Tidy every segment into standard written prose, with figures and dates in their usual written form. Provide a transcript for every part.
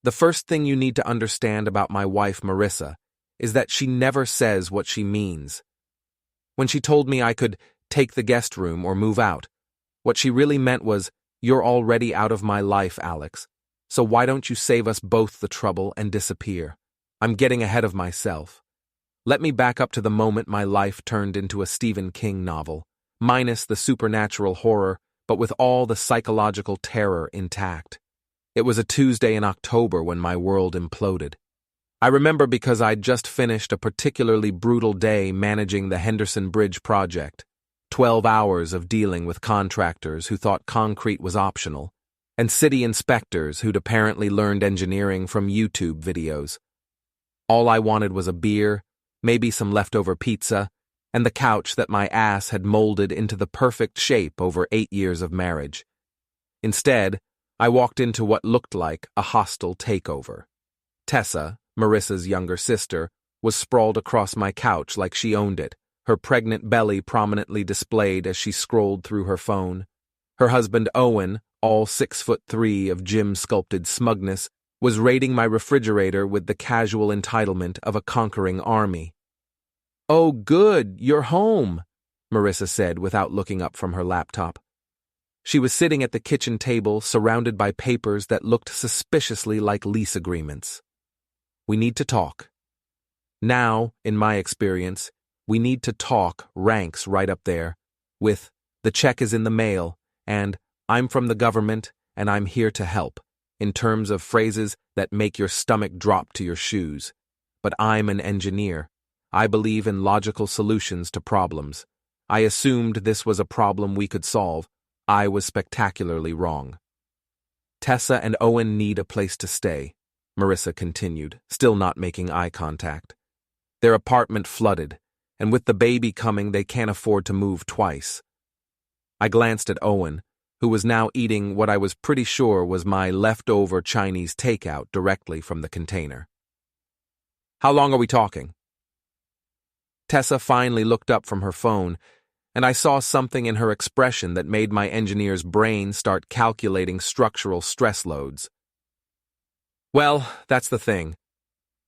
The first thing you need to understand about my wife, Marissa, is that she never says what she means. When she told me I could take the guest room or move out, what she really meant was, "You're already out of my life, Alex, so why don't you save us both the trouble and disappear? I'm getting ahead of myself. Let me back up to the moment my life turned into a Stephen King novel, minus the supernatural horror, but with all the psychological terror intact. It was a Tuesday in October when my world imploded. I remember because I'd just finished a particularly brutal day managing the Henderson Bridge project, 12 hours of dealing with contractors who thought concrete was optional, and city inspectors who'd apparently learned engineering from YouTube videos. All I wanted was a beer, maybe some leftover pizza, and the couch that my ass had molded into the perfect shape over 8 years of marriage. Instead, I walked into what looked like a hostile takeover. Tessa, Marissa's younger sister, was sprawled across my couch like she owned it, her pregnant belly prominently displayed as she scrolled through her phone. Her husband Owen, all 6'3" of gym-sculpted smugness, was raiding my refrigerator with the casual entitlement of a conquering army. "Oh, good, you're home," Marissa said without looking up from her laptop. She was sitting at the kitchen table surrounded by papers that looked suspiciously like lease agreements. "We need to talk." Now, in my experience, "we need to talk" ranks right up there, with "the check is in the mail" and "I'm from the government and I'm here to help," in terms of phrases that make your stomach drop to your shoes. But I'm an engineer. I believe in logical solutions to problems. I assumed this was a problem we could solve. I was spectacularly wrong. "Tessa and Owen need a place to stay," Marissa continued, still not making eye contact. "Their apartment flooded, and with the baby coming, they can't afford to move twice." I glanced at Owen, who was now eating what I was pretty sure was my leftover Chinese takeout directly from the container. "How long are we talking?" Tessa finally looked up from her phone, and I saw something in her expression that made my engineer's brain start calculating structural stress loads. "Well, that's the thing.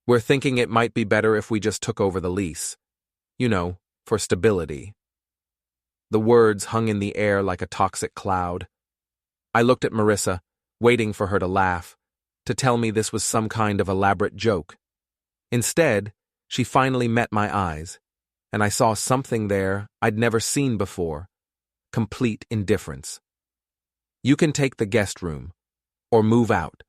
We're thinking it might be better if we just took over the lease. You know, for stability." The words hung in the air like a toxic cloud. I looked at Marissa, waiting for her to laugh, to tell me this was some kind of elaborate joke. Instead, she finally met my eyes, and I saw something there I'd never seen before: complete indifference. "You can take the guest room, or move out."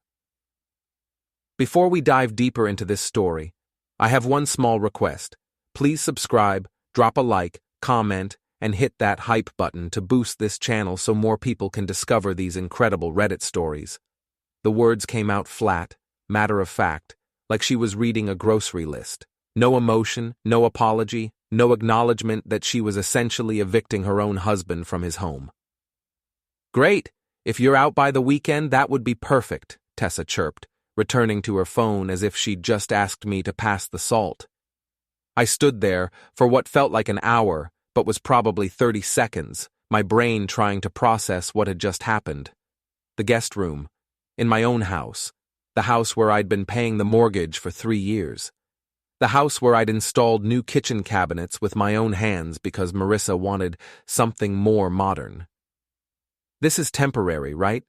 Before we dive deeper into this story, I have one small request. Please subscribe, drop a like, comment, and hit that hype button to boost this channel so more people can discover these incredible Reddit stories. The words came out flat, matter of fact, like she was reading a grocery list. No emotion, no apology, no acknowledgement that she was essentially evicting her own husband from his home. "Great! If you're out by the weekend, that would be perfect," Tessa chirped, returning to her phone as if she'd just asked me to pass the salt. I stood there for what felt like an hour, but was probably 30 seconds, my brain trying to process what had just happened. The guest room, in my own house, the house where I'd been paying the mortgage for 3 years. The house where I'd installed new kitchen cabinets with my own hands because Marissa wanted something more modern. "This is temporary, right?"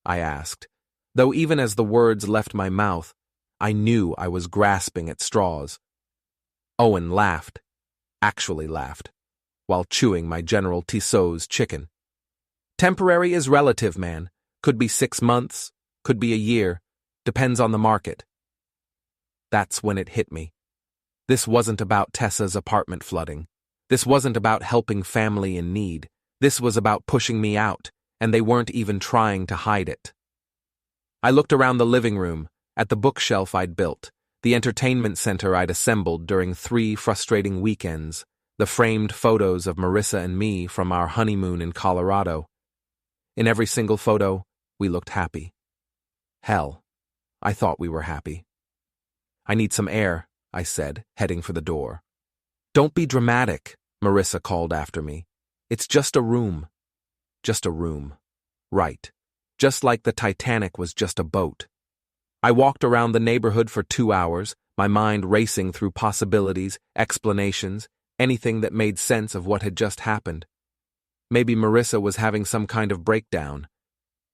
I asked, though even as the words left my mouth, I knew I was grasping at straws. Owen laughed, actually laughed, while chewing my General Tissot's chicken. "Temporary is relative, man. Could be 6 months, could be a year, depends on the market." That's when it hit me. This wasn't about Tessa's apartment flooding. This wasn't about helping family in need. This was about pushing me out, and they weren't even trying to hide it. I looked around the living room, at the bookshelf I'd built, the entertainment center I'd assembled during 3 frustrating weekends, the framed photos of Marissa and me from our honeymoon in Colorado. In every single photo, we looked happy. Hell, I thought we were happy. "I need some air," I said, heading for the door. "Don't be dramatic," Marissa called after me. "It's just a room." Just a room. Right. Just like the Titanic was just a boat. I walked around the neighborhood for 2 hours, my mind racing through possibilities, explanations, anything that made sense of what had just happened. Maybe Marissa was having some kind of breakdown.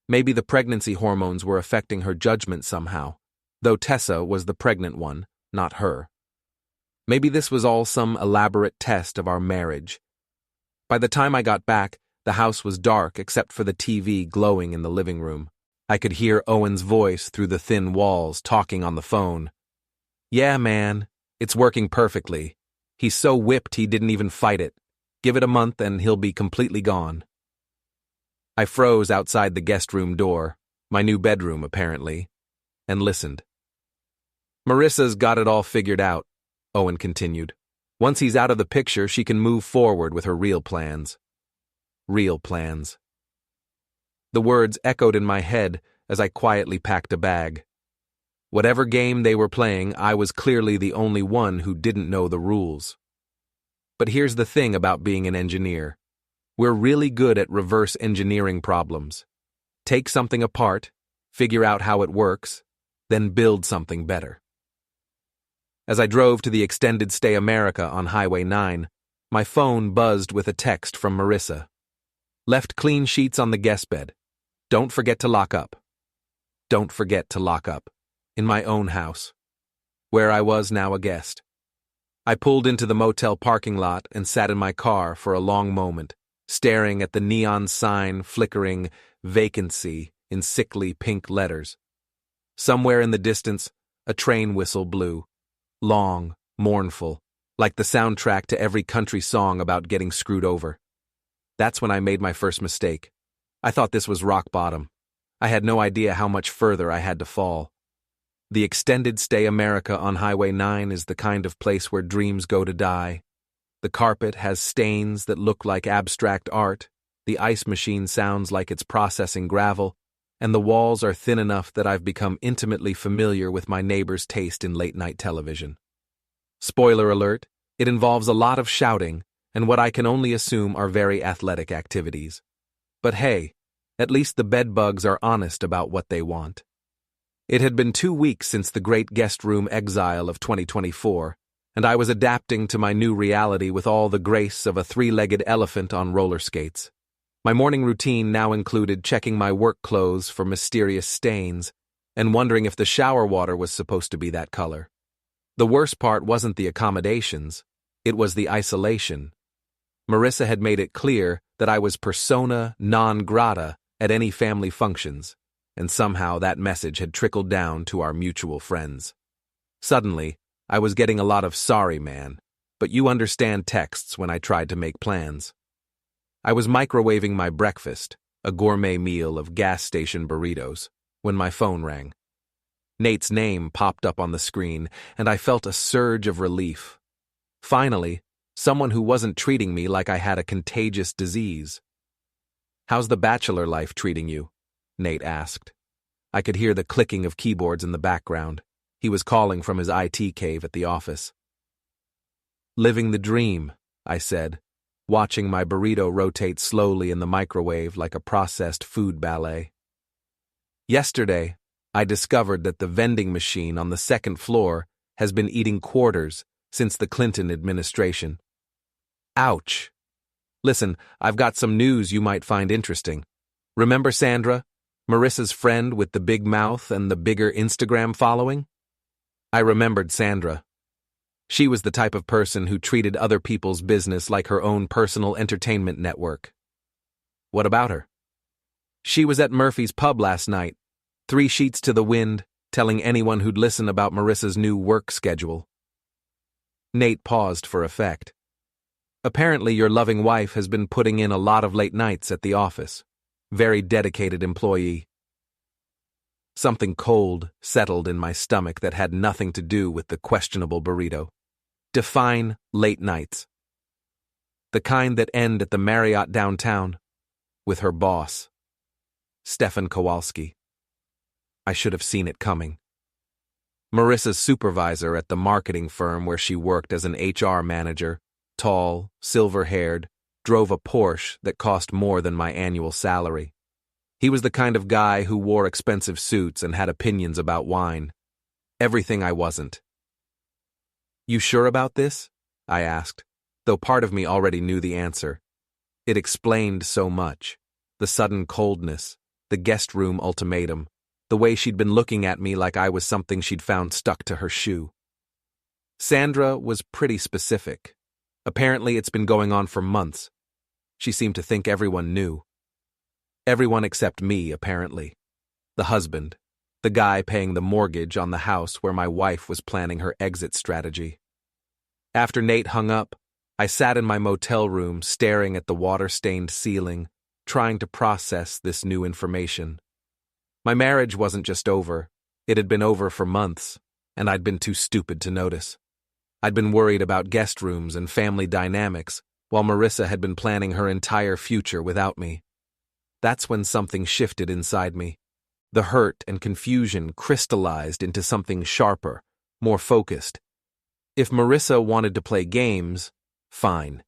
Maybe the pregnancy hormones were affecting her judgment somehow, though Tessa was the pregnant one, not her. Maybe this was all some elaborate test of our marriage. By the time I got back, the house was dark except for the TV glowing in the living room. I could hear Owen's voice through the thin walls talking on the phone. "Yeah, man, it's working perfectly. He's so whipped he didn't even fight it. Give it a month and he'll be completely gone." I froze outside the guest room door, my new bedroom apparently, and listened. "Marissa's got it all figured out," Owen continued. "Once he's out of the picture, she can move forward with her real plans." Real plans. The words echoed in my head as I quietly packed a bag. Whatever game they were playing, I was clearly the only one who didn't know the rules. But here's the thing about being an engineer. We're really good at reverse engineering problems. Take something apart, figure out how it works, then build something better. As I drove to the extended stay America on Highway 9, my phone buzzed with a text from Marissa. "Left clean sheets on the guest bed. Don't forget to lock up." Don't forget to lock up. In my own house, where I was now a guest. I pulled into the motel parking lot and sat in my car for a long moment, staring at the neon sign flickering vacancy in sickly pink letters. Somewhere in the distance, a train whistle blew. Long, mournful, like the soundtrack to every country song about getting screwed over. That's when I made my first mistake. I thought this was rock bottom. I had no idea how much further I had to fall. The extended stay America on Highway 9 is the kind of place where dreams go to die. The carpet has stains that look like abstract art, the ice machine sounds like it's processing gravel, and the walls are thin enough that I've become intimately familiar with my neighbor's taste in late-night television. Spoiler alert, it involves a lot of shouting and what I can only assume are very athletic activities. But hey, at least the bedbugs are honest about what they want. It had been 2 weeks since the great guest room exile of 2024, and I was adapting to my new reality with all the grace of a three-legged elephant on roller skates. My morning routine now included checking my work clothes for mysterious stains and wondering if the shower water was supposed to be that color. The worst part wasn't the accommodations, it was the isolation. Marissa had made it clear that I was persona non grata at any family functions, and somehow that message had trickled down to our mutual friends. Suddenly, I was getting a lot of "sorry, man, but you understand" texts when I tried to make plans. I was microwaving my breakfast, a gourmet meal of gas station burritos, when my phone rang. Nate's name popped up on the screen, and I felt a surge of relief. Finally, someone who wasn't treating me like I had a contagious disease. "How's the bachelor life treating you?" Nate asked. I could hear the clicking of keyboards in the background. He was calling from his IT cave at the office. "Living the dream," I said, watching my burrito rotate slowly in the microwave like a processed food ballet. "Yesterday, I discovered that the vending machine on the second floor has been eating quarters since the Clinton administration." Ouch. Listen, I've got some news you might find interesting. Remember Sandra, Marissa's friend with the big mouth and the bigger Instagram following? I remembered Sandra. She was the type of person who treated other people's business like her own personal entertainment network. What about her? She was at Murphy's pub last night, 3 sheets to the wind, telling anyone who'd listen about Marissa's new work schedule. Nate paused for effect. "Apparently your loving wife has been putting in a lot of late nights at the office. Very dedicated employee." Something cold settled in my stomach that had nothing to do with the questionable burrito. Define late nights. The kind that end at the Marriott downtown, with her boss, Stefan Kowalski. I should have seen it coming. Marissa's supervisor at the marketing firm where she worked as an HR manager, tall, silver-haired, drove a Porsche that cost more than my annual salary. He was the kind of guy who wore expensive suits and had opinions about wine. Everything I wasn't. "You sure about this?" I asked, though part of me already knew the answer. It explained so much. The sudden coldness, the guest room ultimatum, the way she'd been looking at me like I was something she'd found stuck to her shoe. Sandra was pretty specific. Apparently it's been going on for months. She seemed to think everyone knew. Everyone except me, apparently. The husband, the guy paying the mortgage on the house where my wife was planning her exit strategy. After Nate hung up, I sat in my motel room staring at the water-stained ceiling, trying to process this new information. My marriage wasn't just over, it had been over for months, and I'd been too stupid to notice. I'd been worried about guest rooms and family dynamics, while Marissa had been planning her entire future without me. That's when something shifted inside me. The hurt and confusion crystallized into something sharper, more focused. If Marissa wanted to play games, fine.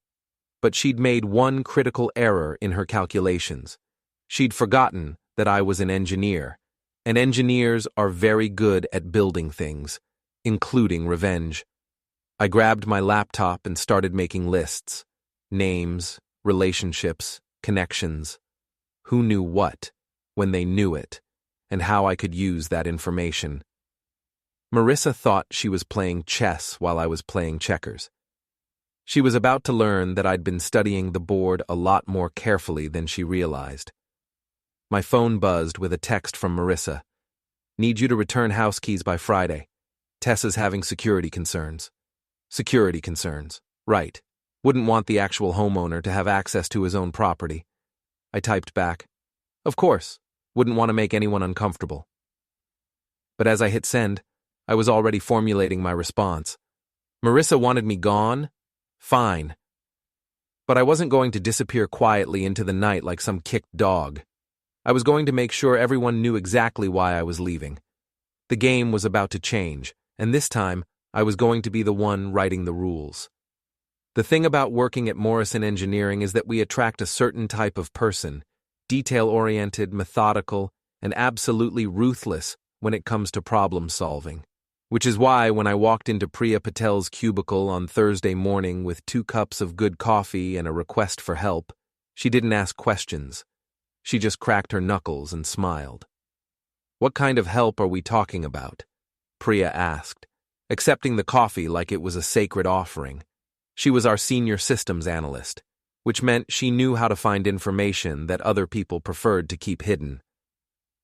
But she'd made one critical error in her calculations. She'd forgotten that I was an engineer, and engineers are very good at building things, including revenge. I grabbed my laptop and started making lists. Names, relationships, connections. Who knew what, when they knew it, and how I could use that information. Marissa thought she was playing chess while I was playing checkers. She was about to learn that I'd been studying the board a lot more carefully than she realized. My phone buzzed with a text from Marissa. "Need you to return house keys by Friday. Tessa's having security concerns." Security concerns. Right. Wouldn't want the actual homeowner to have access to his own property. I typed back, "Of course. Wouldn't want to make anyone uncomfortable." But as I hit send, I was already formulating my response. Marissa wanted me gone? Fine. But I wasn't going to disappear quietly into the night like some kicked dog. I was going to make sure everyone knew exactly why I was leaving. The game was about to change, and this time, I was going to be the one writing the rules. The thing about working at Morrison Engineering is that we attract a certain type of person, detail-oriented, methodical, and absolutely ruthless when it comes to problem solving. Which is why when I walked into Priya Patel's cubicle on Thursday morning with 2 cups of good coffee and a request for help, she didn't ask questions. She just cracked her knuckles and smiled. "What kind of help are we talking about?" Priya asked, accepting the coffee like it was a sacred offering. She was our senior systems analyst, which meant she knew how to find information that other people preferred to keep hidden.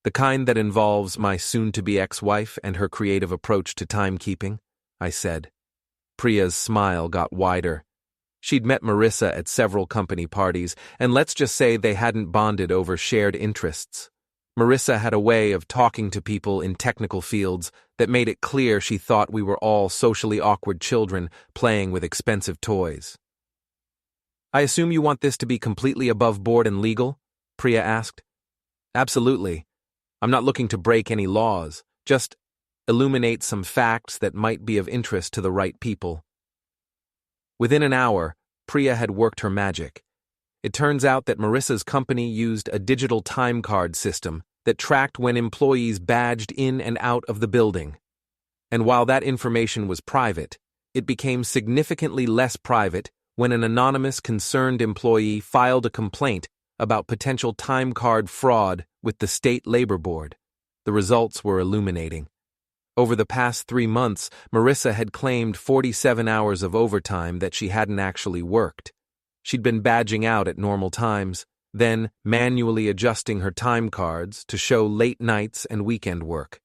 "The kind that involves my soon-to-be ex-wife and her creative approach to timekeeping," I said. Priya's smile got wider. She'd met Marissa at several company parties, and let's just say they hadn't bonded over shared interests. Marissa had a way of talking to people in technical fields that made it clear she thought we were all socially awkward children playing with expensive toys. "I assume you want this to be completely above board and legal?" Priya asked. "Absolutely. I'm not looking to break any laws, just illuminate some facts that might be of interest to the right people." Within an hour, Priya had worked her magic. It turns out that Marissa's company used a digital time card system that tracked when employees badged in and out of the building. And while that information was private, it became significantly less private when an anonymous concerned employee filed a complaint about potential time card fraud with the state labor board. The results were illuminating. Over the past 3 months, Marissa had claimed 47 hours of overtime that she hadn't actually worked. She'd been badging out at normal times, then manually adjusting her time cards to show late nights and weekend work.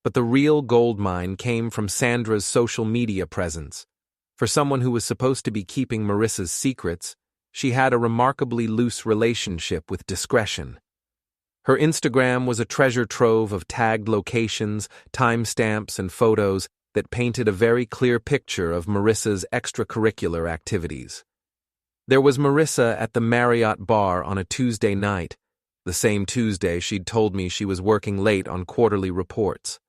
But the real goldmine came from Sandra's social media presence. For someone who was supposed to be keeping Marissa's secrets, she had a remarkably loose relationship with discretion. Her Instagram was a treasure trove of tagged locations, timestamps, and photos that painted a very clear picture of Marissa's extracurricular activities. There was Marissa at the Marriott bar on a Tuesday night, the same Tuesday she'd told me she was working late on quarterly reports.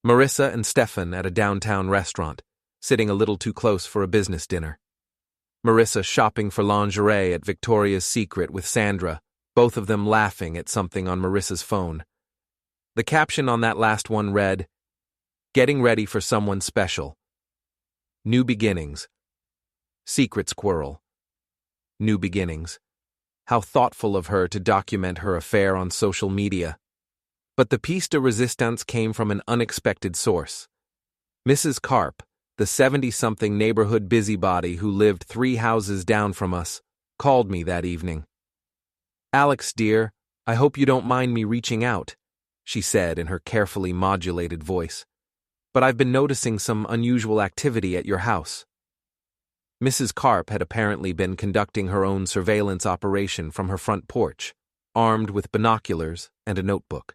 Marissa and Stefan at a downtown restaurant, sitting a little too close for a business dinner. Marissa shopping for lingerie at Victoria's Secret with Sandra, both of them laughing at something on Marissa's phone. The caption on that last one read, "Getting ready for someone special. New beginnings. Secrets Squirrel. New beginnings." How thoughtful of her to document her affair on social media. But the piece de resistance came from an unexpected source. Mrs. Karp, the 70-something neighborhood busybody who lived 3 houses down from us, called me that evening. "Alex, dear, I hope you don't mind me reaching out," she said in her carefully modulated voice. "But I've been noticing some unusual activity at your house." Mrs. Karp had apparently been conducting her own surveillance operation from her front porch, armed with binoculars and a notebook.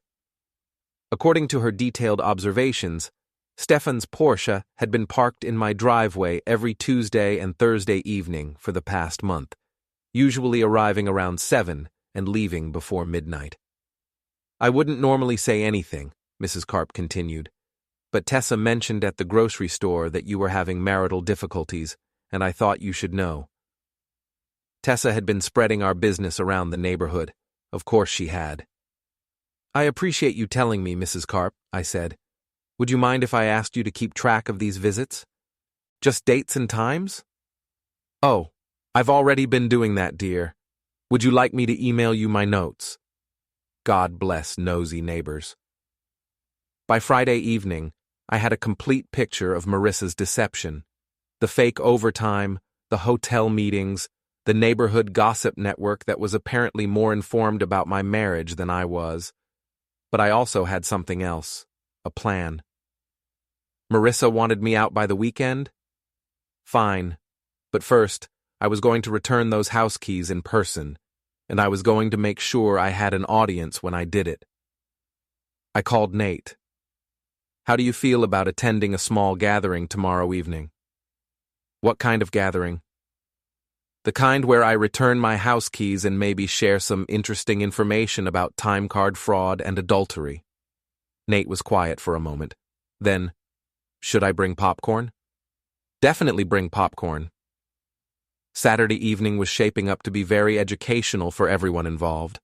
According to her detailed observations, Stefan's Porsche had been parked in my driveway every Tuesday and Thursday evening for the past month, usually arriving around 7 and leaving before midnight. "I wouldn't normally say anything," Mrs. Karp continued, "but Tessa mentioned at the grocery store that you were having marital difficulties, and I thought you should know." Tessa had been spreading our business around the neighborhood. Of course she had. "I appreciate you telling me, Mrs. Karp," I said. "Would you mind if I asked you to keep track of these visits? Just dates and times?" "Oh, I've already been doing that, dear. Would you like me to email you my notes?" God bless nosy neighbors. By Friday evening, I had a complete picture of Marissa's deception. The fake overtime, the hotel meetings, the neighborhood gossip network that was apparently more informed about my marriage than I was. But I also had something else, a plan. Marissa wanted me out by the weekend? Fine. But first, I was going to return those house keys in person, and I was going to make sure I had an audience when I did it. I called Nate. "How do you feel about attending a small gathering tomorrow evening?" "What kind of gathering?" "The kind where I return my house keys and maybe share some interesting information about time card fraud and adultery." Nate was quiet for a moment. Then, "Should I bring popcorn?" "Definitely bring popcorn." Saturday evening was shaping up to be very educational for everyone involved.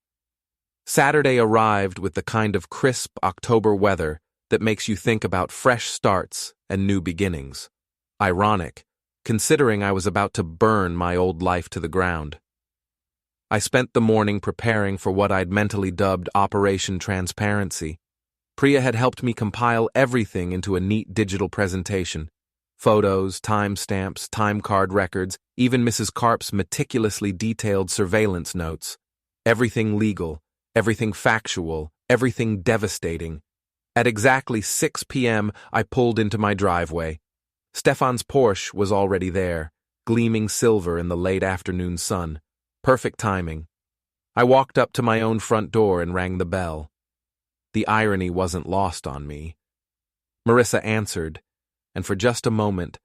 Saturday arrived with the kind of crisp October weather that makes you think about fresh starts and new beginnings. Ironic, considering I was about to burn my old life to the ground. I spent the morning preparing for what I'd mentally dubbed Operation Transparency. Priya had helped me compile everything into a neat digital presentation. Photos, timestamps, time card records, even Mrs. Karp's meticulously detailed surveillance notes. Everything legal, everything factual, everything devastating. At exactly 6 p.m., I pulled into my driveway. Stefan's Porsche was already there, gleaming silver in the late afternoon sun. Perfect timing. I walked up to my own front door and rang the bell. The irony wasn't lost on me. Marissa answered, and for just a moment,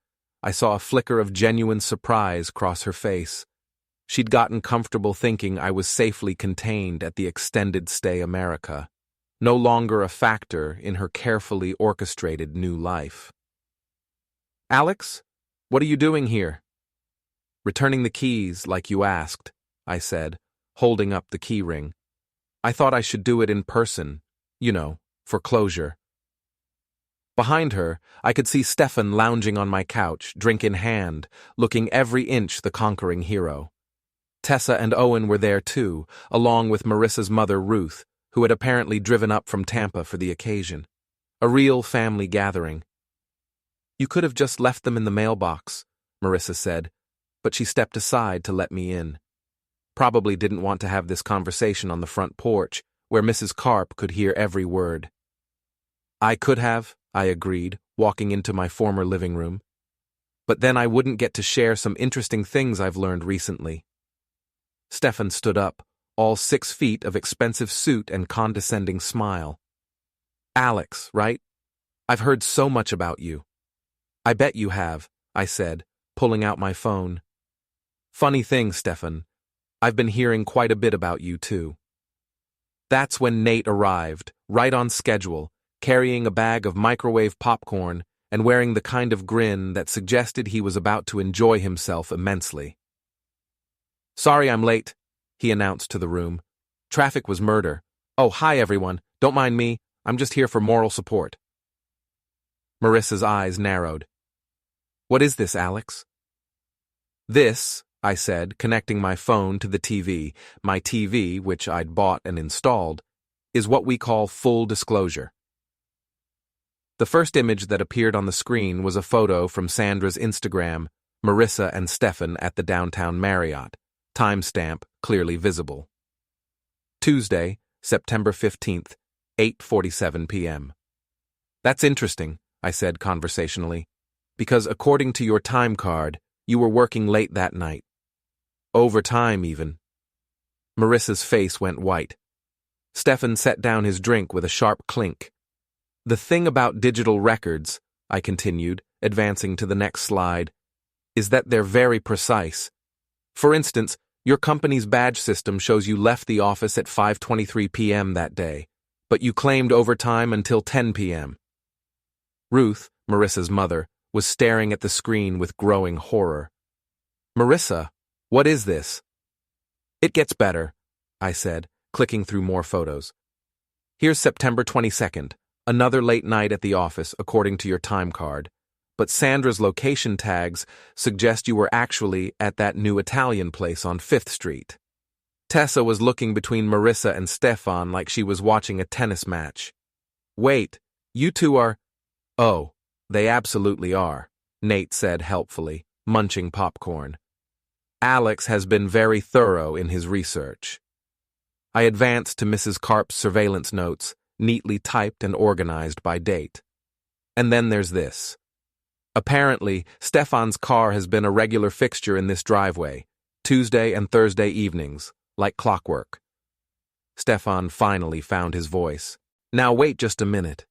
I saw a flicker of genuine surprise cross her face. She'd gotten comfortable thinking I was safely contained at the extended stay America, no longer a factor in her carefully orchestrated new life. "Alex, what are you doing here?" "Returning the keys, like you asked," I said, holding up the key ring. "I thought I should do it in person, for closure." Behind her, I could see Stefan lounging on my couch, drink in hand, looking every inch the conquering hero. Tessa and Owen were there too, along with Marissa's mother, Ruth, who had apparently driven up from Tampa for the occasion. A real family gathering. "You could have just left them in the mailbox," Marissa said, but she stepped aside to let me in. Probably didn't want to have this conversation on the front porch, where Mrs. Karp could hear every word. "I could have," I agreed, walking into my former living room. "But then I wouldn't get to share some interesting things I've learned recently." Stefan stood up, all 6 feet of expensive suit and condescending smile. "Alex, right? I've heard so much about you." "I bet you have," I said, pulling out my phone. "Funny thing, Stefan. I've been hearing quite a bit about you, too." That's when Nate arrived, right on schedule, carrying a bag of microwave popcorn and wearing the kind of grin that suggested he was about to enjoy himself immensely. "Sorry I'm late," he announced to the room. Traffic was murder. Oh, hi everyone. Don't mind me. I'm just here for moral support. Marissa's eyes narrowed. What is this, Alex? This, I said, connecting my phone to the TV, my TV, which I'd bought and installed, is what we call full disclosure. The first image that appeared on the screen was a photo from Sandra's Instagram, Marissa and Stefan at the downtown Marriott, timestamp clearly visible. Tuesday, September 15th, 8:47 p.m. That's interesting, I said conversationally, because according to your time card, you were working late that night. Overtime, even. Marissa's face went white. Stefan set down his drink with a sharp clink. The thing about digital records, I continued, advancing to the next slide, is that they're very precise. For instance, your company's badge system shows you left the office at 5:23 p.m. that day, but you claimed overtime until 10 p.m. Ruth, Marissa's mother, was staring at the screen with growing horror. Marissa, what is this? It gets better, I said, clicking through more photos. Here's September 22nd, another late night at the office according to your time card, but Sandra's location tags suggest you were actually at that new Italian place on 5th Street. Tessa was looking between Marissa and Stefan like she was watching a tennis match. Wait, you two are… Oh, they absolutely are, Nate said helpfully, munching popcorn. Alex has been very thorough in his research. I advanced to Mrs. Karp's surveillance notes, neatly typed and organized by date. And then there's this. Apparently, Stefan's car has been a regular fixture in this driveway, Tuesday and Thursday evenings, like clockwork. Stefan finally found his voice. Now wait just a minute.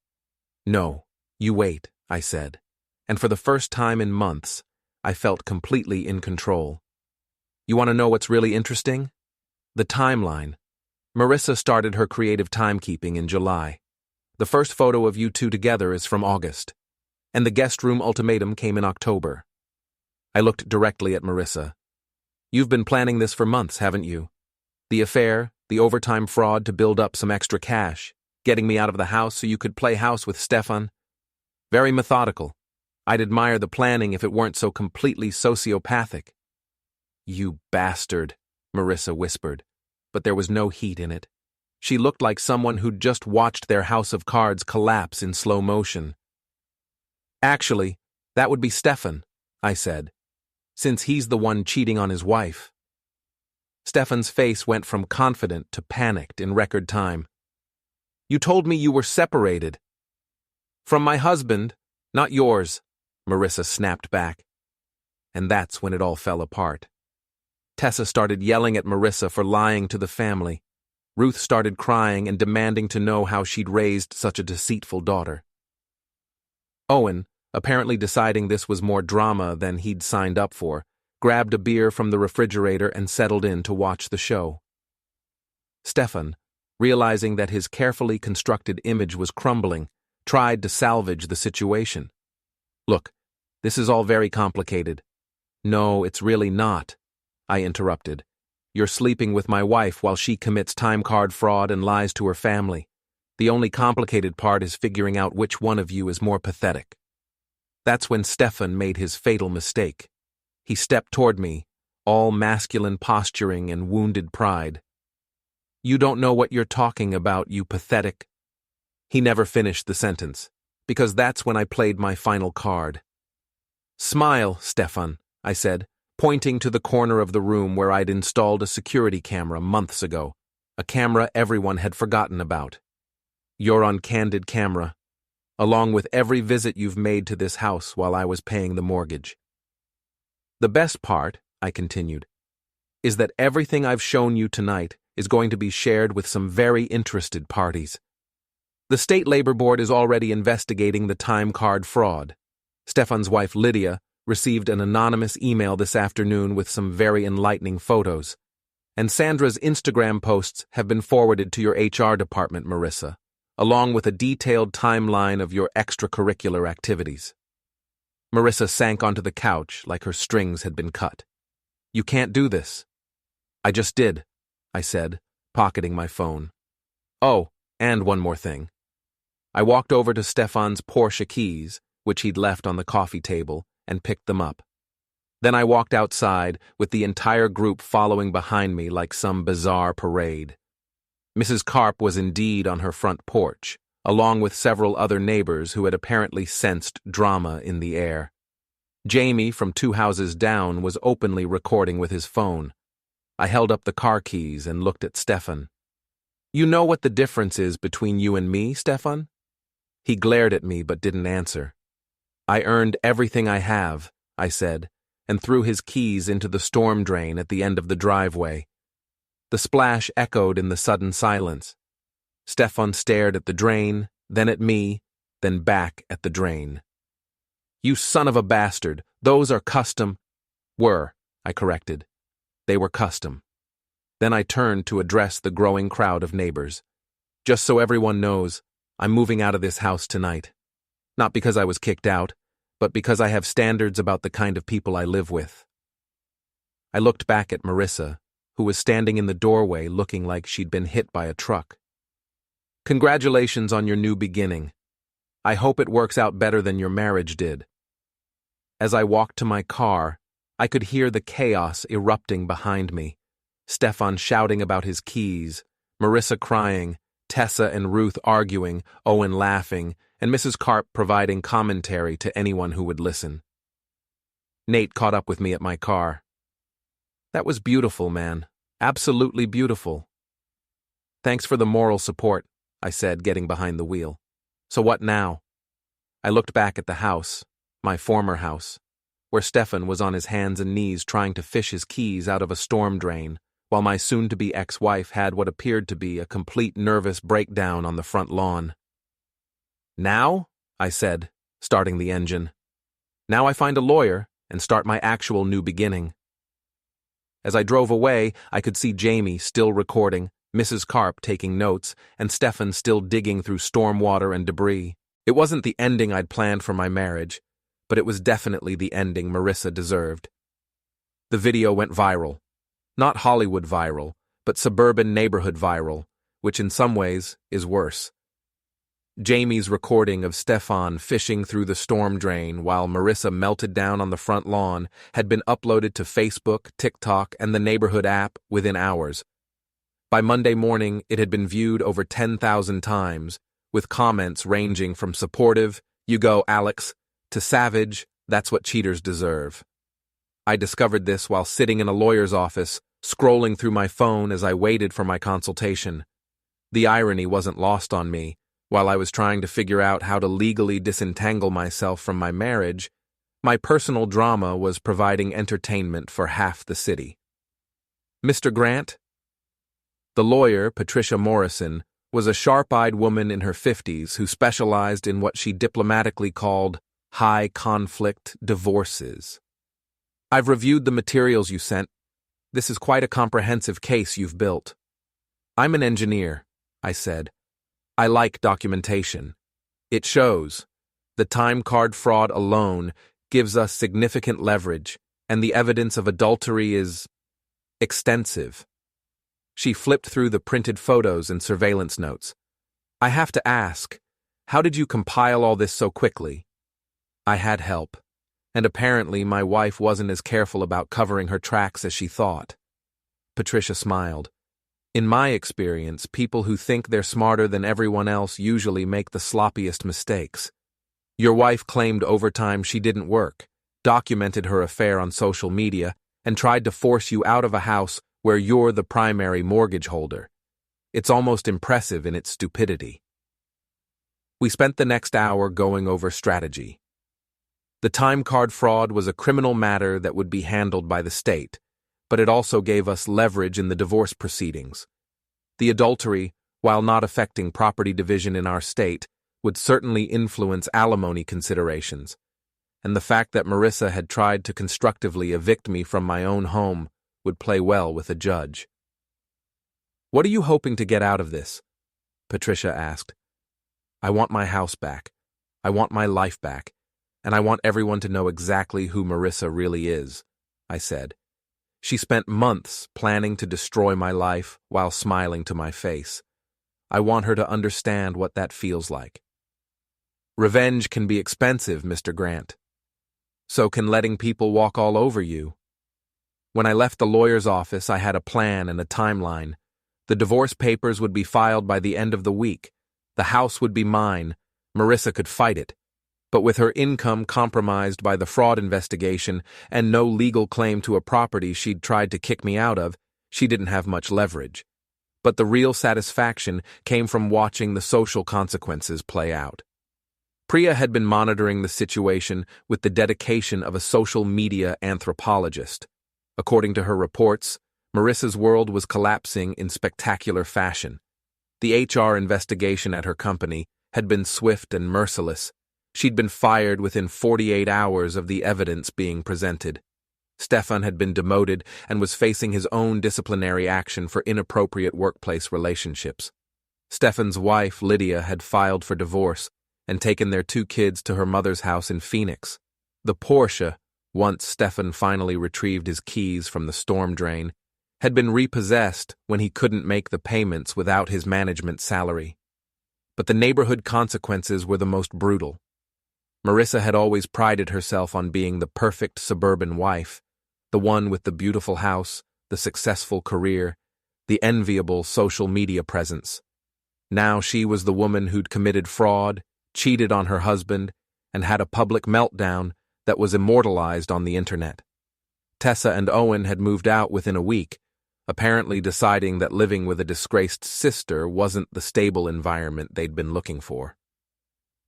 No, you wait, I said, and for the first time in months, I felt completely in control. You want to know what's really interesting? The timeline. Marissa started her creative timekeeping in July. The first photo of you two together is from August, and the guest room ultimatum came in October. I looked directly at Marissa. You've been planning this for months, haven't you? The affair, the overtime fraud to build up some extra cash, getting me out of the house so you could play house with Stefan. Very methodical. I'd admire the planning if it weren't so completely sociopathic. You bastard, Marissa whispered, but there was no heat in it. She looked like someone who'd just watched their house of cards collapse in slow motion. Actually, that would be Stefan, I said, since he's the one cheating on his wife. Stefan's face went from confident to panicked in record time. You told me you were separated. From my husband, not yours, Marissa snapped back. And that's when it all fell apart. Tessa started yelling at Marissa for lying to the family. Ruth started crying and demanding to know how she'd raised such a deceitful daughter. Owen, apparently deciding this was more drama than he'd signed up for, grabbed a beer from the refrigerator and settled in to watch the show. Stefan, realizing that his carefully constructed image was crumbling, tried to salvage the situation. Look, this is all very complicated. No, it's really not, I interrupted. You're sleeping with my wife while she commits time card fraud and lies to her family. The only complicated part is figuring out which one of you is more pathetic. That's when Stefan made his fatal mistake. He stepped toward me, all masculine posturing and wounded pride. You don't know what you're talking about, you pathetic. He never finished the sentence, because that's when I played my final card. Smile, Stefan, I said, pointing to the corner of the room where I'd installed a security camera months ago, a camera everyone had forgotten about. You're on candid camera, along with every visit you've made to this house while I was paying the mortgage. The best part, I continued, is that everything I've shown you tonight is going to be shared with some very interested parties. The State Labor Board is already investigating the time card fraud. Stefan's wife, Lydia, received an anonymous email this afternoon with some very enlightening photos. And Sandra's Instagram posts have been forwarded to your HR department, Marissa, along with a detailed timeline of your extracurricular activities. Marissa sank onto the couch like her strings had been cut. You can't do this. I just did, I said, pocketing my phone. Oh, and one more thing. I walked over to Stefan's Porsche keys, which he'd left on the coffee table, and picked them up. Then I walked outside, with the entire group following behind me like some bizarre parade. Mrs. Karp was indeed on her front porch, along with several other neighbors who had apparently sensed drama in the air. Jamie, from 2 houses down, was openly recording with his phone. I held up the car keys and looked at Stefan. "You know what the difference is between you and me, Stefan?" He glared at me but didn't answer. "I earned everything I have," I said, and threw his keys into the storm drain at the end of the driveway. The splash echoed in the sudden silence. Stefan stared at the drain, then at me, then back at the drain. "You son of a bastard, those are custom—" "Were," I corrected. "They were custom." Then I turned to address the growing crowd of neighbors. "Just so everyone knows, I'm moving out of this house tonight. Not because I was kicked out, but because I have standards about the kind of people I live with." I looked back at Marissa, who was standing in the doorway looking like she'd been hit by a truck. "Congratulations on your new beginning. I hope it works out better than your marriage did." As I walked to my car, I could hear the chaos erupting behind me. Stefan shouting about his keys, Marissa crying, Tessa and Ruth arguing, Owen laughing, and Mrs. Karp providing commentary to anyone who would listen. Nate caught up with me at my car. "That was beautiful, man. Absolutely beautiful." "Thanks for the moral support," I said, getting behind the wheel. "So what now?" I looked back at the house, my former house, where Stefan was on his hands and knees trying to fish his keys out of a storm drain, while my soon-to-be ex-wife had what appeared to be a complete nervous breakdown on the front lawn. "Now?" I said, starting the engine. "Now I find a lawyer and start my actual new beginning." As I drove away, I could see Jamie still recording, Mrs. Karp taking notes, and Stefan still digging through storm water and debris. It wasn't the ending I'd planned for my marriage, but it was definitely the ending Marissa deserved. The video went viral. Not Hollywood viral, but suburban neighborhood viral, which in some ways is worse. Jamie's recording of Stefan fishing through the storm drain while Marissa melted down on the front lawn had been uploaded to Facebook, TikTok, and the neighborhood app within hours. By Monday morning, it had been viewed over 10,000 times, with comments ranging from supportive, "You go, Alex," to savage, "That's what cheaters deserve." I discovered this while sitting in a lawyer's office, scrolling through my phone as I waited for my consultation. The irony wasn't lost on me. While I was trying to figure out how to legally disentangle myself from my marriage, my personal drama was providing entertainment for half the city. "Mr. Grant?" The lawyer, Patricia Morrison, was a sharp-eyed woman in her 50s who specialized in what she diplomatically called high-conflict divorces. "I've reviewed the materials you sent. This is quite a comprehensive case you've built." "I'm an engineer," I said. "I like documentation. It shows. The time card fraud alone gives us significant leverage, and the evidence of adultery is extensive." She flipped through the printed photos and surveillance notes. "I have to ask, how did you compile all this so quickly?" I had help, and apparently my wife wasn't as careful about covering her tracks as she thought. Patricia smiled. "In my experience, people who think they're smarter than everyone else usually make the sloppiest mistakes. Your wife claimed overtime she didn't work, documented her affair on social media, and tried to force you out of a house where you're the primary mortgage holder. It's almost impressive in its stupidity." We spent the next hour going over strategy. The time card fraud was a criminal matter that would be handled by the state, but it also gave us leverage in the divorce proceedings. The adultery, while not affecting property division in our state, would certainly influence alimony considerations, and the fact that Marissa had tried to constructively evict me from my own home would play well with a judge. "What are you hoping to get out of this?" Patricia asked. "I want my house back. I want my life back. And I want everyone to know exactly who Marissa really is," I said. She spent months planning to destroy my life while smiling to my face. I want her to understand what that feels like. Revenge can be expensive, Mr. Grant. So can letting people walk all over you. When I left the lawyer's office, I had a plan and a timeline. The divorce papers would be filed by the end of the week. The house would be mine. Marissa could fight it. But with her income compromised by the fraud investigation and no legal claim to a property she'd tried to kick me out of, she didn't have much leverage. But the real satisfaction came from watching the social consequences play out. Priya had been monitoring the situation with the dedication of a social media anthropologist. According to her reports, Marissa's world was collapsing in spectacular fashion. The HR investigation at her company had been swift and merciless. She'd been fired within 48 hours of the evidence being presented. Stefan had been demoted and was facing his own disciplinary action for inappropriate workplace relationships. Stefan's wife, Lydia, had filed for divorce and taken their 2 kids to her mother's house in Phoenix. The Porsche, once Stefan finally retrieved his keys from the storm drain, had been repossessed when he couldn't make the payments without his management salary. But the neighborhood consequences were the most brutal. Marissa had always prided herself on being the perfect suburban wife, the one with the beautiful house, the successful career, the enviable social media presence. Now she was the woman who'd committed fraud, cheated on her husband, and had a public meltdown that was immortalized on the internet. Tessa and Owen had moved out within a week, apparently deciding that living with a disgraced sister wasn't the stable environment they'd been looking for.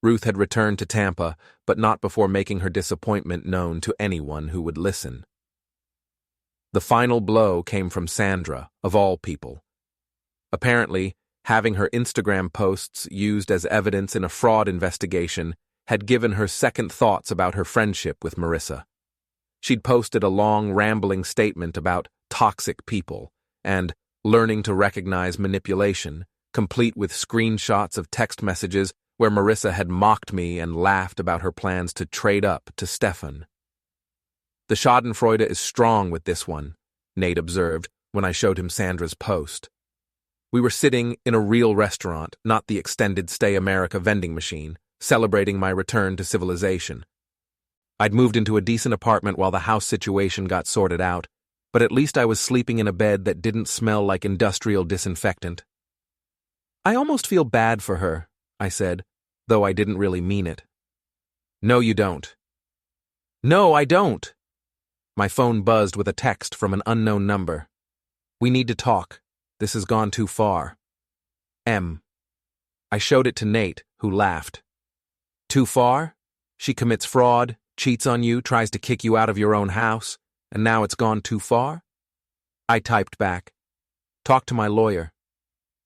Ruth had returned to Tampa, but not before making her disappointment known to anyone who would listen. The final blow came from Sandra, of all people. Apparently, having her Instagram posts used as evidence in a fraud investigation had given her second thoughts about her friendship with Marissa. She'd posted a long, rambling statement about toxic people and learning to recognize manipulation, complete with screenshots of text messages where Marissa had mocked me and laughed about her plans to trade up to Stefan. The schadenfreude is strong with this one, Nate observed when I showed him Sandra's post. We were sitting in a real restaurant, not the extended Stay America vending machine, celebrating my return to civilization. I'd moved into a decent apartment while the house situation got sorted out, but at least I was sleeping in a bed that didn't smell like industrial disinfectant. I almost feel bad for her, I said, though I didn't really mean it. No, you don't. No, I don't. My phone buzzed with a text from an unknown number. We need to talk. This has gone too far. M. I showed it to Nate, who laughed. Too far? She commits fraud, cheats on you, tries to kick you out of your own house, and now it's gone too far? I typed back. Talk to my lawyer.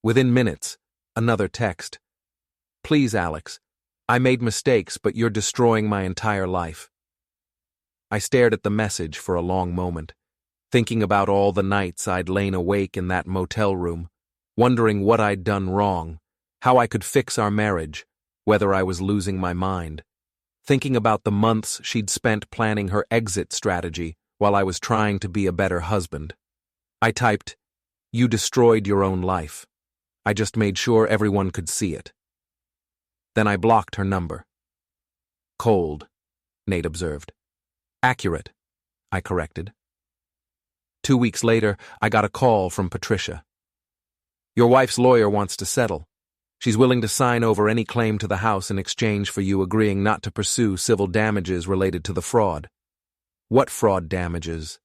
Within minutes, another text. Please, Alex. I made mistakes, but you're destroying my entire life. I stared at the message for a long moment, thinking about all the nights I'd lain awake in that motel room, wondering what I'd done wrong, how I could fix our marriage, whether I was losing my mind, thinking about the months she'd spent planning her exit strategy while I was trying to be a better husband. I typed, You destroyed your own life. I just made sure everyone could see it. Then I blocked her number. Cold, Nate observed. Accurate, I corrected. 2 weeks later, I got a call from Patricia. Your wife's lawyer wants to settle. She's willing to sign over any claim to the house in exchange for you agreeing not to pursue civil damages related to the fraud. What fraud damages?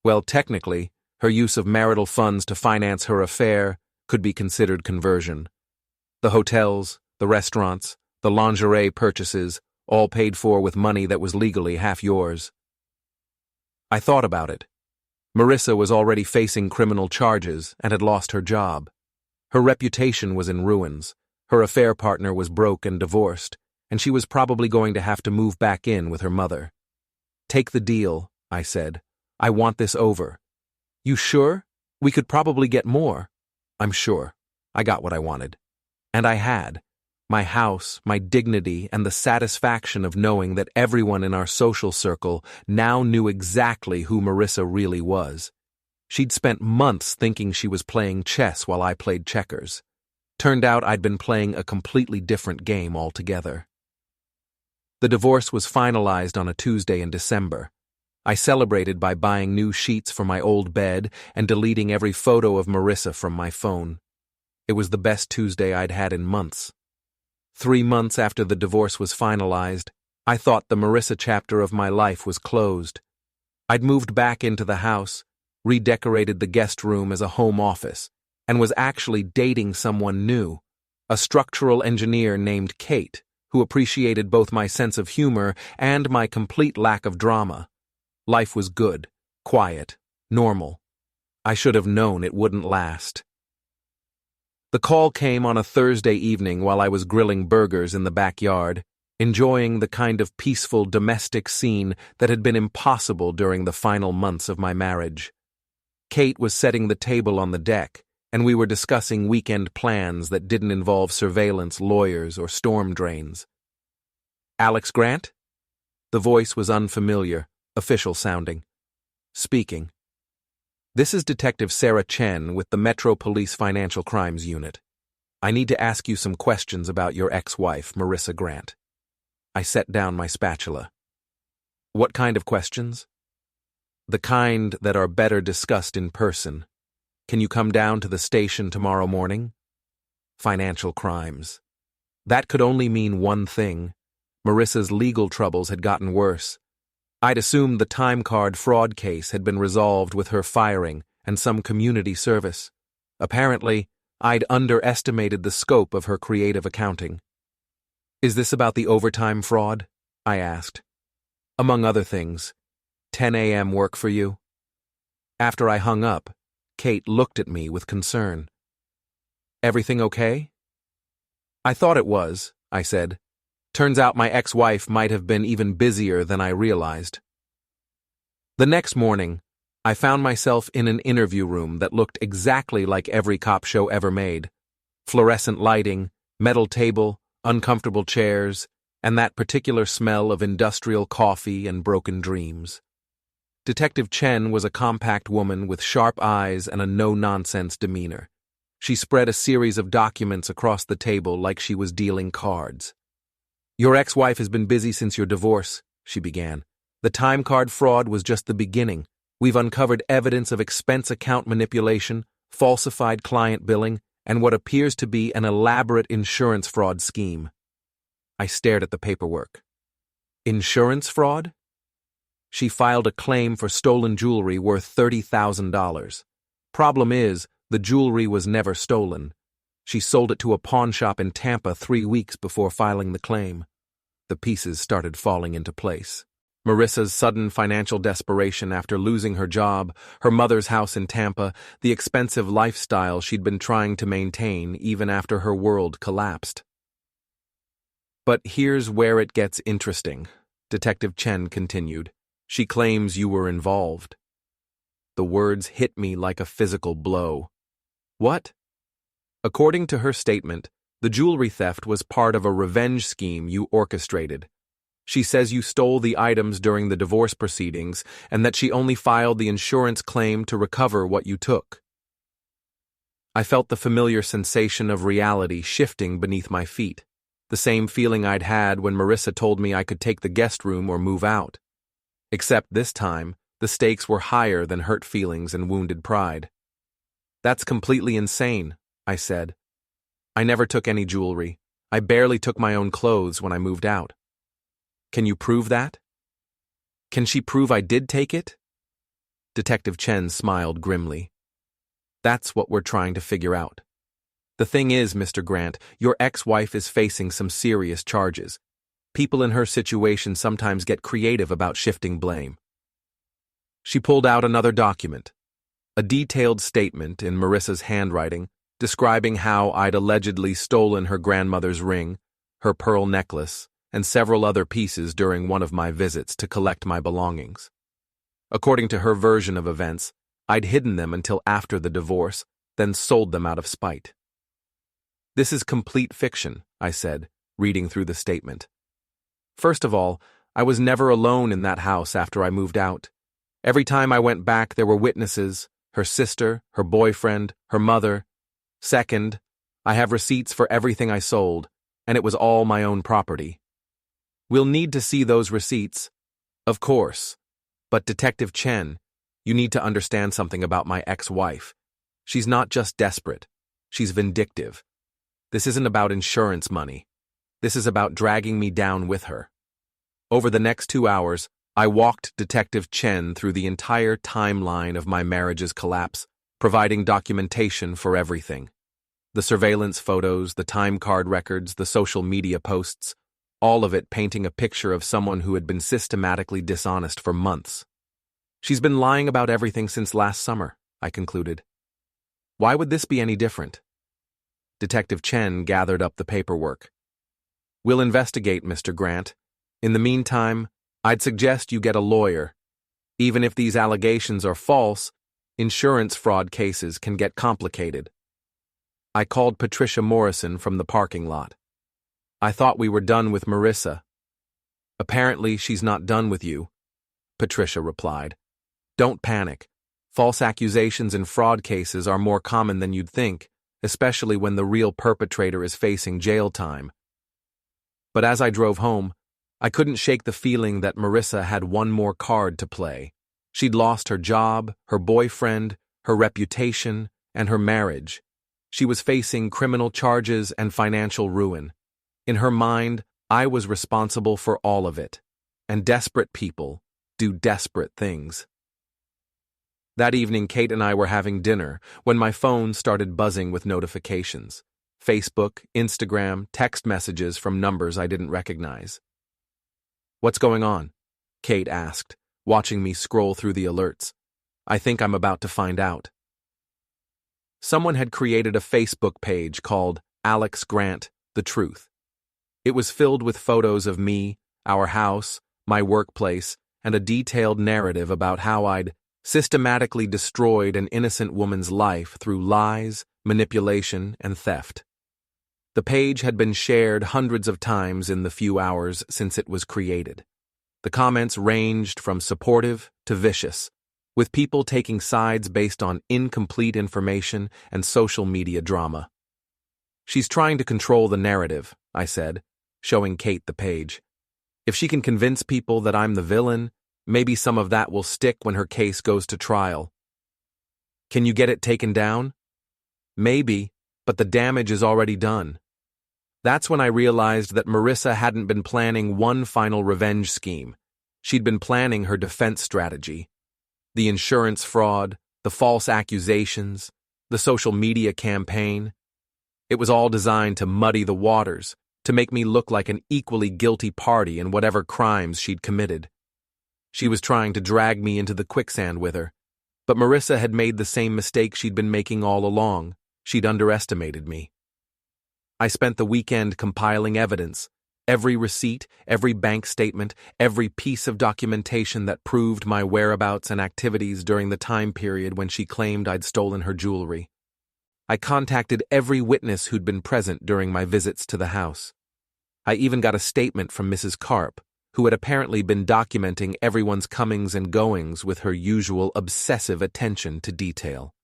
Well, technically, her use of marital funds to finance her affair could be considered conversion. The hotels, the restaurants, the lingerie purchases, all paid for with money that was legally half yours. I thought about it. Marissa was already facing criminal charges and had lost her job. Her reputation was in ruins, her affair partner was broke and divorced, and she was probably going to have to move back in with her mother. Take the deal, I said. I want this over. You sure? We could probably get more. I'm sure. I got what I wanted. And I had. My house, my dignity, and the satisfaction of knowing that everyone in our social circle now knew exactly who Marissa really was. She'd spent months thinking she was playing chess while I played checkers. Turned out I'd been playing a completely different game altogether. The divorce was finalized on a Tuesday in December. I celebrated by buying new sheets for my old bed and deleting every photo of Marissa from my phone. It was the best Tuesday I'd had in months. 3 months after the divorce was finalized, I thought the Marissa chapter of my life was closed. I'd moved back into the house, redecorated the guest room as a home office, and was actually dating someone new, a structural engineer named Kate, who appreciated both my sense of humor and my complete lack of drama. Life was good, quiet, normal. I should have known it wouldn't last. The call came on a Thursday evening while I was grilling burgers in the backyard, enjoying the kind of peaceful domestic scene that had been impossible during the final months of my marriage. Kate was setting the table on the deck, and we were discussing weekend plans that didn't involve surveillance, lawyers, or storm drains. Alex Grant? The voice was unfamiliar, official sounding. Speaking. This is Detective Sarah Chen with the Metro Police Financial Crimes Unit. I need to ask you some questions about your ex-wife, Marissa Grant. I set down my spatula. What kind of questions? The kind that are better discussed in person. Can you come down to the station tomorrow morning? Financial crimes. That could only mean one thing. Marissa's legal troubles had gotten worse. I'd assumed the time card fraud case had been resolved with her firing and some community service. Apparently, I'd underestimated the scope of her creative accounting. Is this about the overtime fraud? I asked. Among other things, 10 a.m. work for you? After I hung up, Kate looked at me with concern. Everything okay? I thought it was, I said. Turns out my ex-wife might have been even busier than I realized. The next morning, I found myself in an interview room that looked exactly like every cop show ever made. Fluorescent lighting, metal table, uncomfortable chairs, and that particular smell of industrial coffee and broken dreams. Detective Chen was a compact woman with sharp eyes and a no-nonsense demeanor. She spread a series of documents across the table like she was dealing cards. Your ex-wife has been busy since your divorce, she began. The time card fraud was just the beginning. We've uncovered evidence of expense account manipulation, falsified client billing, and what appears to be an elaborate insurance fraud scheme. I stared at the paperwork. Insurance fraud? She filed a claim for stolen jewelry worth $30,000. Problem is, the jewelry was never stolen. She sold it to a pawn shop in Tampa 3 weeks before filing the claim. The pieces started falling into place. Marissa's sudden financial desperation after losing her job, her mother's house in Tampa, the expensive lifestyle she'd been trying to maintain even after her world collapsed. But here's where it gets interesting, Detective Chen continued. She claims you were involved. The words hit me like a physical blow. What? According to her statement, the jewelry theft was part of a revenge scheme you orchestrated. She says you stole the items during the divorce proceedings and that she only filed the insurance claim to recover what you took. I felt the familiar sensation of reality shifting beneath my feet, the same feeling I'd had when Marissa told me I could take the guest room or move out. Except this time, the stakes were higher than hurt feelings and wounded pride. That's completely insane, I said. I never took any jewelry. I barely took my own clothes when I moved out. Can you prove that? Can she prove I did take it? Detective Chen smiled grimly. That's what we're trying to figure out. The thing is, Mr. Grant, your ex-wife is facing some serious charges. People in her situation sometimes get creative about shifting blame. She pulled out another document, a detailed statement in Marissa's handwriting describing how I'd allegedly stolen her grandmother's ring, her pearl necklace, and several other pieces during one of my visits to collect my belongings. According to her version of events, I'd hidden them until after the divorce, then sold them out of spite. This is complete fiction, I said, reading through the statement. First of all, I was never alone in that house after I moved out. Every time I went back, there were witnesses, her sister, her boyfriend, her mother. Second, I have receipts for everything I sold, and it was all my own property. We'll need to see those receipts. Of course. But Detective Chen, you need to understand something about my ex-wife. She's not just desperate. She's vindictive. This isn't about insurance money. This is about dragging me down with her. Over the next 2 hours, I walked Detective Chen through the entire timeline of my marriage's collapse, providing documentation for everything. The surveillance photos, the time card records, the social media posts, all of it painting a picture of someone who had been systematically dishonest for months. She's been lying about everything since last summer, I concluded. Why would this be any different? Detective Chen gathered up the paperwork. We'll investigate, Mr. Grant. In the meantime, I'd suggest you get a lawyer. Even if these allegations are false, insurance fraud cases can get complicated. I called Patricia Morrison from the parking lot. I thought we were done with Marissa. Apparently, she's not done with you, Patricia replied. Don't panic. False accusations in fraud cases are more common than you'd think, especially when the real perpetrator is facing jail time. But as I drove home, I couldn't shake the feeling that Marissa had one more card to play. She'd lost her job, her boyfriend, her reputation, and her marriage. She was facing criminal charges and financial ruin. In her mind, I was responsible for all of it. And desperate people do desperate things. That evening, Kate and I were having dinner when my phone started buzzing with notifications. Facebook, Instagram, text messages from numbers I didn't recognize. What's going on? Kate asked, watching me scroll through the alerts. I think I'm about to find out. Someone had created a Facebook page called Alex Grant, The Truth. It was filled with photos of me, our house, my workplace, and a detailed narrative about how I'd systematically destroyed an innocent woman's life through lies, manipulation, and theft. The page had been shared hundreds of times in the few hours since it was created. The comments ranged from supportive to vicious, with people taking sides based on incomplete information and social media drama. She's trying to control the narrative, I said, showing Kate the page. If she can convince people that I'm the villain, maybe some of that will stick when her case goes to trial. Can you get it taken down? Maybe, but the damage is already done. That's when I realized that Marissa hadn't been planning one final revenge scheme. She'd been planning her defense strategy. The insurance fraud, the false accusations, the social media campaign. It was all designed to muddy the waters, to make me look like an equally guilty party in whatever crimes she'd committed. She was trying to drag me into the quicksand with her, but Marissa had made the same mistake she'd been making all along. She'd underestimated me. I spent the weekend compiling evidence, every receipt, every bank statement, every piece of documentation that proved my whereabouts and activities during the time period when she claimed I'd stolen her jewelry. I contacted every witness who'd been present during my visits to the house. I even got a statement from Mrs. Karp, who had apparently been documenting everyone's comings and goings with her usual obsessive attention to detail.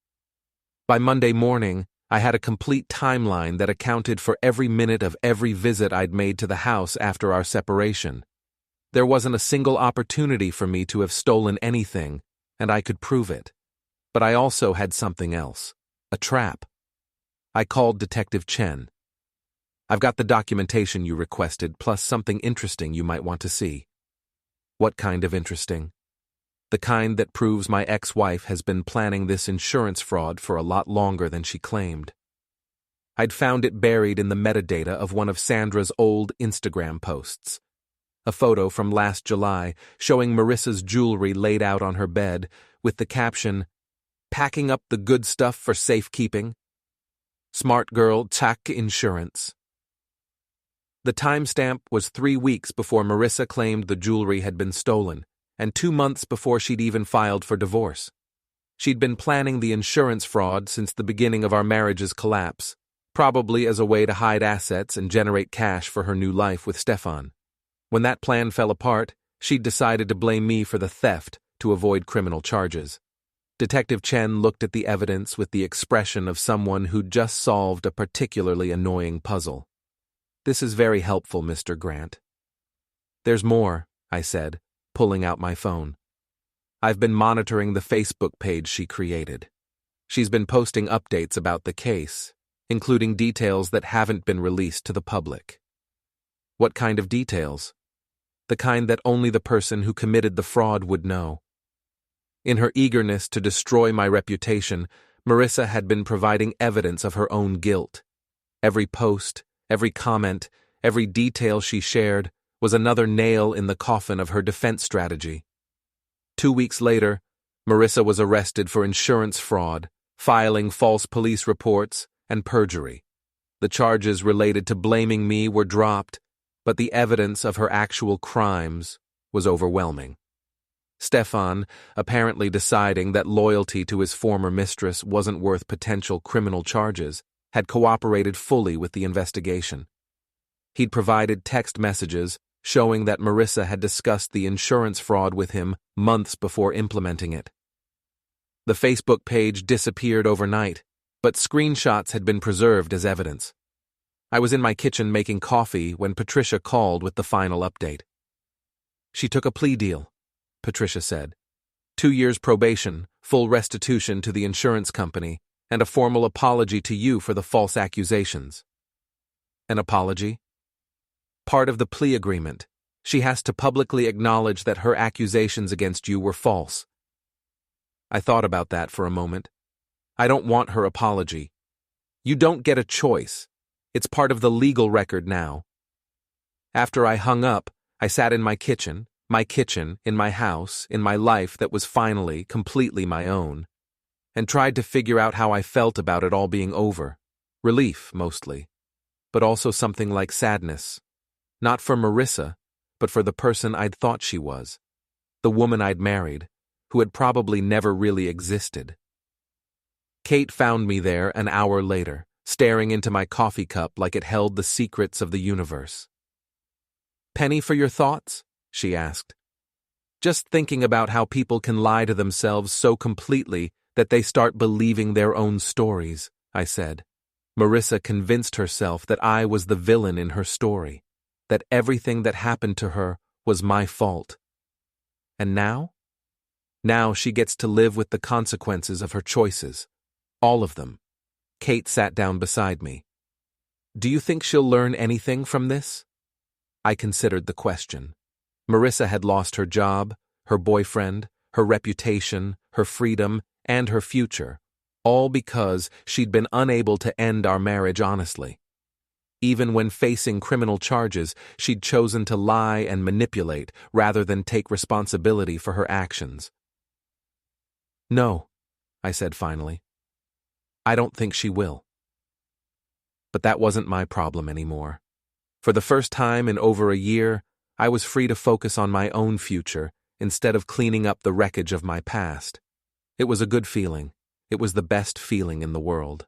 By Monday morning, I had a complete timeline that accounted for every minute of every visit I'd made to the house after our separation. There wasn't a single opportunity for me to have stolen anything, and I could prove it. But I also had something else, a trap. I called Detective Chen. I've got the documentation you requested, plus something interesting you might want to see. What kind of interesting? The kind that proves my ex-wife has been planning this insurance fraud for a lot longer than she claimed. I'd found it buried in the metadata of one of Sandra's old Instagram posts. A photo from last July showing Marissa's jewelry laid out on her bed with the caption, "Packing up the good stuff for safekeeping. Smart girl, tack insurance." The timestamp was 3 weeks before Marissa claimed the jewelry had been stolen, and 2 months before she'd even filed for divorce. She'd been planning the insurance fraud since the beginning of our marriage's collapse, probably as a way to hide assets and generate cash for her new life with Stefan. When that plan fell apart, she'd decided to blame me for the theft to avoid criminal charges. Detective Chen looked at the evidence with the expression of someone who'd just solved a particularly annoying puzzle. "This is very helpful, Mr. Grant." "There's more," I said, pulling out my phone. "I've been monitoring the Facebook page she created. She's been posting updates about the case, including details that haven't been released to the public." "What kind of details?" "The kind that only the person who committed the fraud would know." In her eagerness to destroy my reputation, Marissa had been providing evidence of her own guilt. Every post, every comment, every detail she shared was another nail in the coffin of her defense strategy. 2 weeks later, Marissa was arrested for insurance fraud, filing false police reports, and perjury. The charges related to blaming me were dropped, but the evidence of her actual crimes was overwhelming. Stefan, apparently deciding that loyalty to his former mistress wasn't worth potential criminal charges, had cooperated fully with the investigation. He'd provided text messages showing that Marissa had discussed the insurance fraud with him months before implementing it. The Facebook page disappeared overnight, but screenshots had been preserved as evidence. I was in my kitchen making coffee when Patricia called with the final update. "She took a plea deal," Patricia said. 2 years probation, full restitution to the insurance company, and a formal apology to you for the false accusations." "An apology?" "Part of the plea agreement. She has to publicly acknowledge that her accusations against you were false." I thought about that for a moment. "I don't want her apology." "You don't get a choice. It's part of the legal record now." After I hung up, I sat in my kitchen, in my house, in my life that was finally, completely my own, and tried to figure out how I felt about it all being over. Relief, mostly, but also something like sadness. Not for Marissa, but for the person I'd thought she was, the woman I'd married, who had probably never really existed. Kate found me there an hour later, staring into my coffee cup like it held the secrets of the universe. "Penny for your thoughts?" she asked. "Just thinking about how people can lie to themselves so completely that they start believing their own stories," I said. Marissa convinced herself that I was the villain in her story, that everything that happened to her was my fault. And now? Now she gets to live with the consequences of her choices. All of them. Kate sat down beside me. "Do you think she'll learn anything from this?" I considered the question. Marissa had lost her job, her boyfriend, her reputation, her freedom, and her future, all because she'd been unable to end our marriage honestly. Even when facing criminal charges, she'd chosen to lie and manipulate rather than take responsibility for her actions. "No," I said finally. "I don't think she will." But that wasn't my problem anymore. For the first time in over a year, I was free to focus on my own future instead of cleaning up the wreckage of my past. It was a good feeling. It was the best feeling in the world.